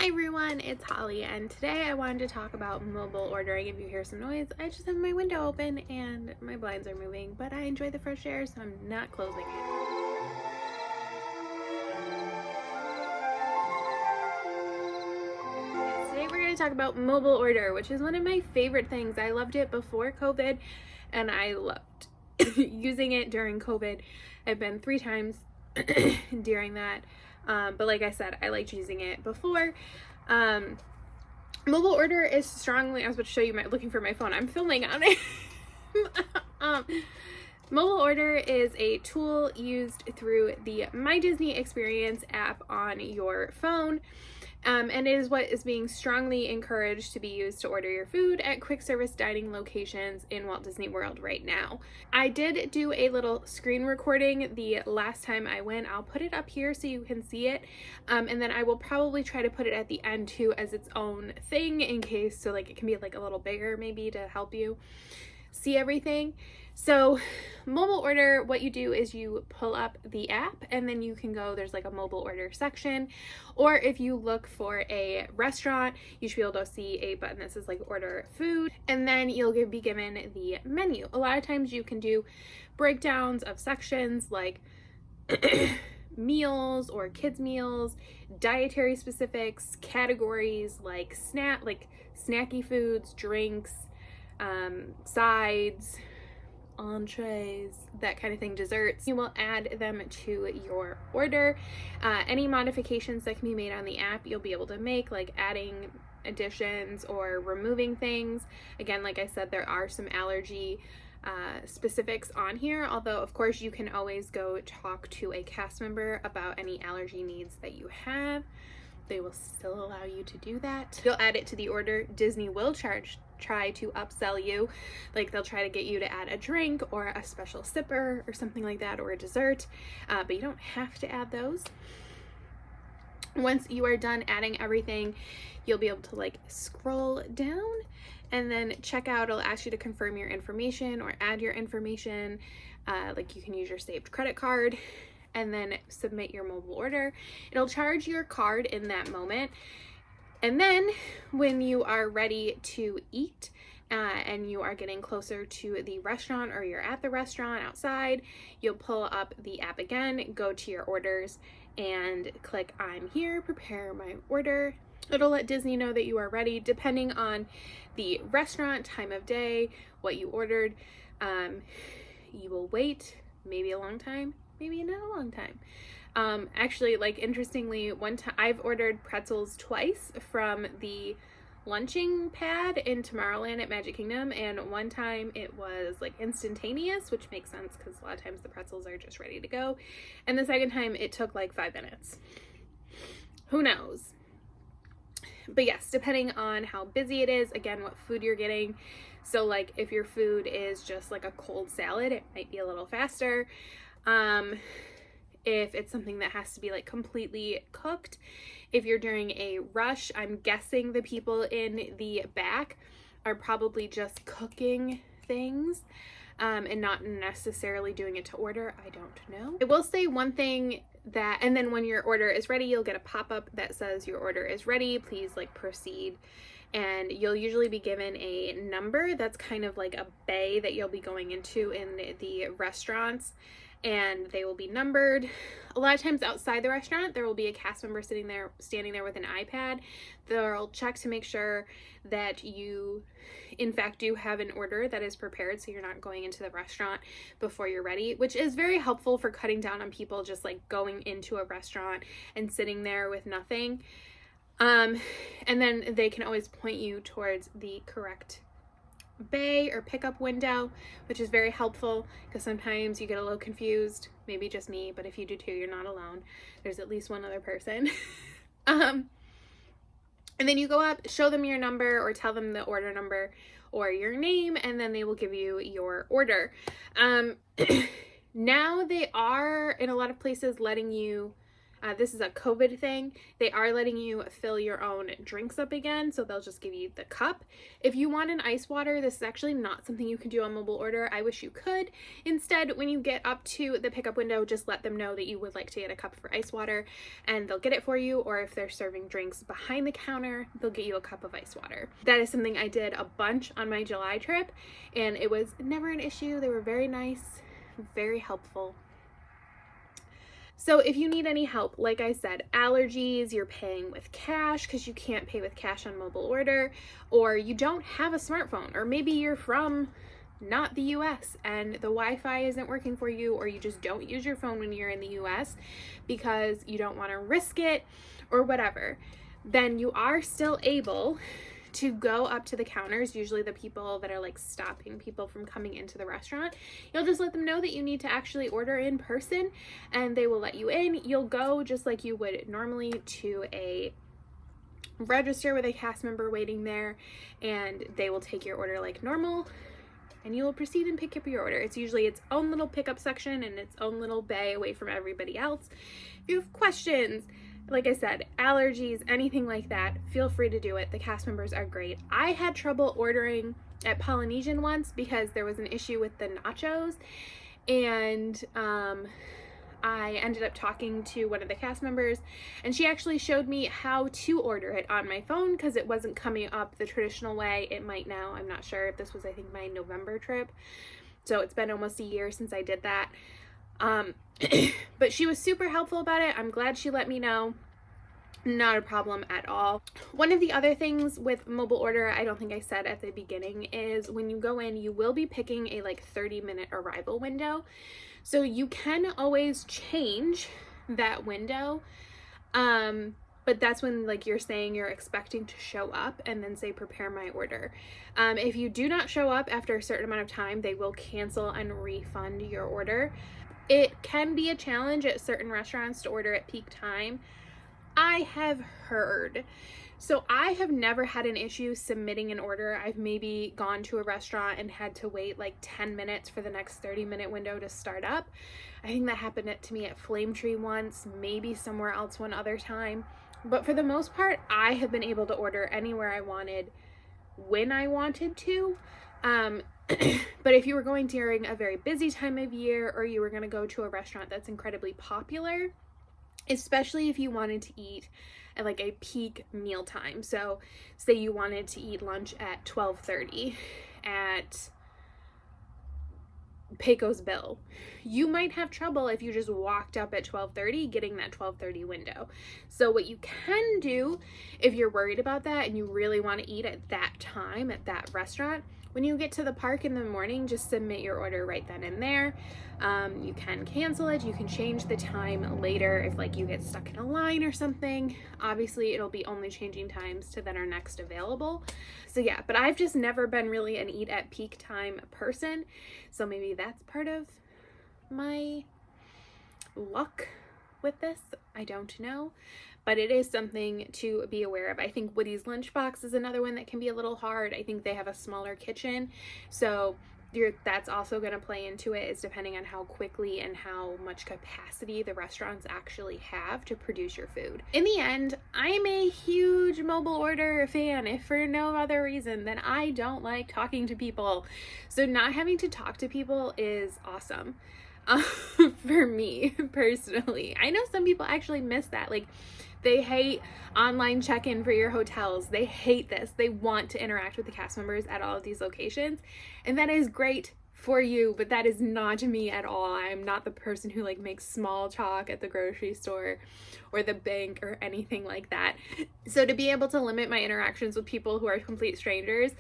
Everyone, it's Holly, and today I wanted to talk about mobile ordering. If you hear some noise, I just have my window open and my blinds are moving, but I enjoy the fresh air, so I'm not closing it. Today we're going to talk about mobile order, which is one of my favorite things. I loved it before COVID, and I loved using it during COVID. I've been 3 times during that. But like I said, I liked using it before. Mobile order is strongly, I was about to show you looking for my phone. I'm filming on it. Mobile order is a tool used through the My Disney Experience app on your phone. And it is what is being strongly encouraged to be used to order your food at quick service dining locations in Walt Disney World right now. I did do a little screen recording the last time I went. I'll put it up here so you can see it. And then I will probably try to put it at the end too as its own thing in case, so like it can be like a little bigger maybe to help you see everything. So mobile order, what you do is you pull up the app and then you can go, there's like a mobile order section, or if you look for a restaurant, you should be able to see a button that says like order food, and then you'll be given the menu. A lot of times you can do breakdowns of sections like meals or kids meals, dietary specifics, categories like snacky foods, drinks, sides, entrees, that kind of thing, desserts. You will add them to your order. Any modifications that can be made on the app you'll be able to make, like adding additions or removing things. Again, like I said, there are some allergy specifics on here, although of course you can always go talk to a cast member about any allergy needs that you have. They will still allow you to do that. You'll add it to the order. Disney will try to upsell you. Like they'll try to get you to add a drink or a special sipper or something like that, or a dessert, but you don't have to add those. Once you are done adding everything, you'll be able to like scroll down and then check out. It'll ask you to confirm your information or add your information. Like you can use your saved credit card and then submit your mobile order. It'll charge your card in that moment. And then when you are ready to eat and you are getting closer to the restaurant, or you're at the restaurant outside, you'll pull up the app again, go to your orders and click I'm here, prepare my order. It'll let Disney know that you are ready depending on the restaurant, time of day, what you ordered. You will wait maybe a long time, maybe not a long time. Actually, like interestingly, one time I've ordered pretzels twice from the lunching pad in Tomorrowland at Magic Kingdom, and one time it was like instantaneous, which makes sense because a lot of times the pretzels are just ready to go, and the second time it took like 5 minutes. Who knows? But yes, depending on how busy it is, again, what food you're getting. So like if your food is just like a cold salad, it might be a little faster. If it's something that has to be like completely cooked, if you're during a rush, I'm guessing the people in the back are probably just cooking things and not necessarily doing it to order. I don't know. I will say one thing that, and then when your order is ready, you'll get a pop-up that says your order is ready, please like proceed. And you'll usually be given a number that's kind of like a bay that you'll be going into in the restaurants, and they will be numbered. A lot of times outside the restaurant, there will be a cast member standing there with an iPad. They'll check to make sure that you, in fact, do have an order that is prepared, so you're not going into the restaurant before you're ready, which is very helpful for cutting down on people just like going into a restaurant and sitting there with nothing. And then they can always point you towards the correct bay or pickup window, which is very helpful because sometimes you get a little confused, maybe just me, but if you do too, you're not alone. There's at least one other person. And then you go up, show them your number or tell them the order number or your name, and then they will give you your order. Now they are in a lot of places letting you This is a COVID thing. They are letting you fill your own drinks up again, so they'll just give you the cup. If you want an ice water, this is actually not something you can do on mobile order. I wish you could. Instead, when you get up to the pickup window, just let them know that you would like to get a cup for ice water, and they'll get it for you. Or if they're serving drinks behind the counter, they'll get you a cup of ice water. That is something I did a bunch on my July trip, and it was never an issue. They were very nice, very helpful. So if you need any help, like I said, allergies, you're paying with cash because you can't pay with cash on mobile order, or you don't have a smartphone, or maybe you're from not the US and the Wi-Fi isn't working for you, or you just don't use your phone when you're in the US because you don't want to risk it or whatever, then you are still able to go up to the counters, usually the people that are like stopping people from coming into the restaurant. You'll just let them know that you need to actually order in person and they will let you in. You'll go just like you would normally to a register with a cast member waiting there, and they will take your order like normal and you will proceed and pick up your order. It's usually its own little pickup section and its own little bay away from everybody else. If you have questions, like I said, allergies, anything like that, feel free to do it. The cast members are great. I had trouble ordering at Polynesian once because there was an issue with the nachos, and I ended up talking to one of the cast members, and she actually showed me how to order it on my phone because it wasn't coming up the traditional way. It might now, I'm not sure. This was, I think, my November trip, so it's been almost a year since I did that. But she was super helpful about it. I'm glad she let me know. Not a problem at all. One of the other things with mobile order, I don't think I said at the beginning, is when you go in, you will be picking a like 30-minute arrival window. So you can always change that window. But that's when like you're saying you're expecting to show up and then say prepare my order. If you do not show up after a certain amount of time, they will cancel and refund your order. It can be a challenge at certain restaurants to order at peak time, I have heard. So I have never had an issue submitting an order. I've maybe gone to a restaurant and had to wait like 10 minutes for the next 30-minute window to start up. I think that happened to me at Flame Tree once, maybe somewhere else one other time. But for the most part, I have been able to order anywhere I wanted when I wanted to. But if you were going during a very busy time of year, or you were going to go to a restaurant that's incredibly popular, especially if you wanted to eat at like a peak meal time. So say you wanted to eat lunch at 12:30 at Pecos Bill, you might have trouble if you just walked up at 12:30 getting that 12:30 window. So what you can do if you're worried about that and you really want to eat at that time at that restaurant, when you get to the park in the morning, just submit your order right then and there. You can cancel it. You can change the time later if like you get stuck in a line or something. Obviously, it'll be only changing times to that are next available. So yeah, but I've just never been really an eat at peak time person. So maybe that's part of my luck with this. I don't know. But it is something to be aware of. I think Woody's Lunchbox is another one that can be a little hard. I think they have a smaller kitchen. So that's also going to play into it, is depending on how quickly and how much capacity the restaurants actually have to produce your food. In the end, I'm a huge mobile order fan, if for no other reason than I don't like talking to people. So not having to talk to people is awesome. For me personally. I know some people actually miss that. Like, they hate online check-in for your hotels. They hate this. They want to interact with the cast members at all of these locations. And that is great for you, but that is not me at all. I'm not the person who like makes small talk at the grocery store or the bank or anything like that. So to be able to limit my interactions with people who are complete strangers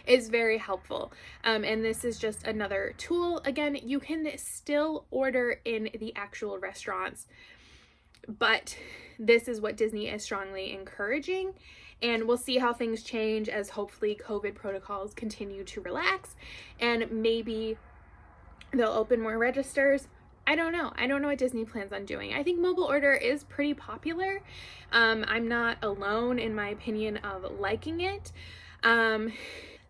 is very helpful. And this is just another tool. Again, you can still order in the actual restaurants, but this is what Disney is strongly encouraging. And we'll see how things change as hopefully COVID protocols continue to relax, and maybe they'll open more registers. I don't know. I don't know what Disney plans on doing. I think mobile order is pretty popular. I'm not alone in my opinion of liking it.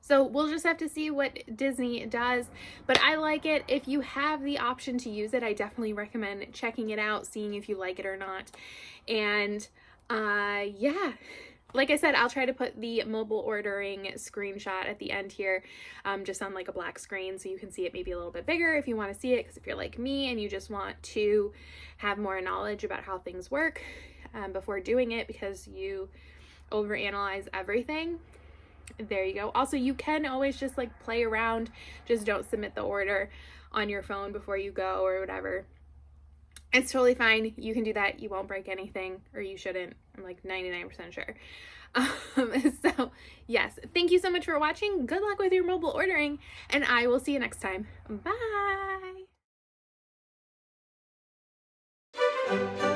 So we'll just have to see what Disney does, but I like it. If you have the option to use it, I definitely recommend checking it out, seeing if you like it or not. And yeah, like I said, I'll try to put the mobile ordering screenshot at the end here, just on like a black screen so you can see it maybe a little bit bigger if you want to see it, because if you're like me and you just want to have more knowledge about how things work before doing it because you overanalyze everything, there you go. Also, you can always just like play around, just don't submit the order on your phone before you go or whatever. It's totally fine. You can do that. You won't break anything, or you shouldn't. I'm like 99% sure. So yes, thank you so much for watching. Good luck with your mobile ordering, and I will see you next time. Bye.